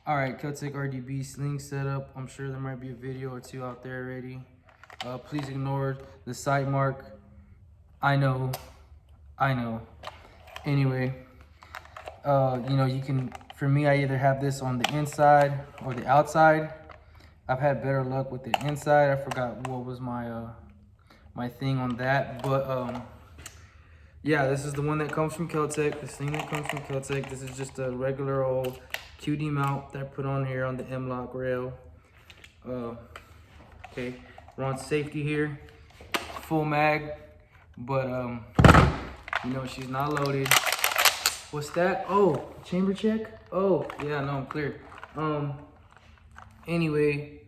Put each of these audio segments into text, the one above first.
All right, KELTEC RDB sling setup. I'm sure there might be a video or two out there already. Please ignore the side mark. I know. Anyway, you know, you can, for me, I either have this on the inside or the outside. I've had better luck with the inside. I forgot what was my my thing on that, but yeah, this is the one that comes from KELTEC. This thing that comes from KELTEC. This is just a regular old QD mount that I put on here on the M-LOK rail. Okay, we're on safety here, full mag, but you know, she's not loaded. What's that? Oh, chamber check? Oh, yeah, no, I'm clear. Anyway,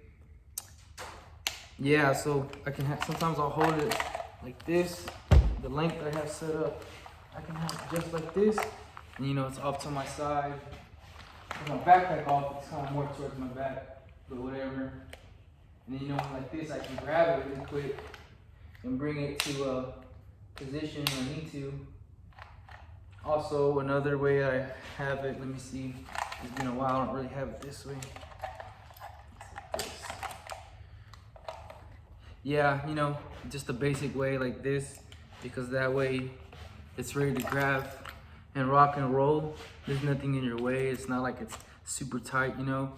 yeah, so I can have, sometimes I'll hold it like this. The length I have set up, I can have it just like this. And you know, it's up to my side. With my backpack off, it's kind of more towards my back, but whatever. And then, you know, like this, I can grab it really quick and bring it to a position I need to. Also, another way I have it, let me see, it's been a while, I don't really have it this way. Yeah, you know, just a basic way like this, because that way it's ready to grab and rock and roll. There's nothing in your way. It's not like it's super tight, you know.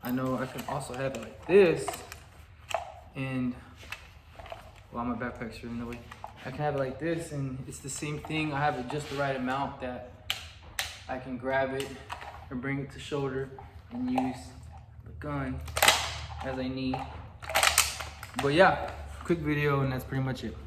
I know I can also have it like this, and well, my backpack's in the way. I can have it like this, and it's the same thing. I have it just the right amount that I can grab it and bring it to shoulder and use the gun as I need. But yeah, quick video, and that's pretty much it.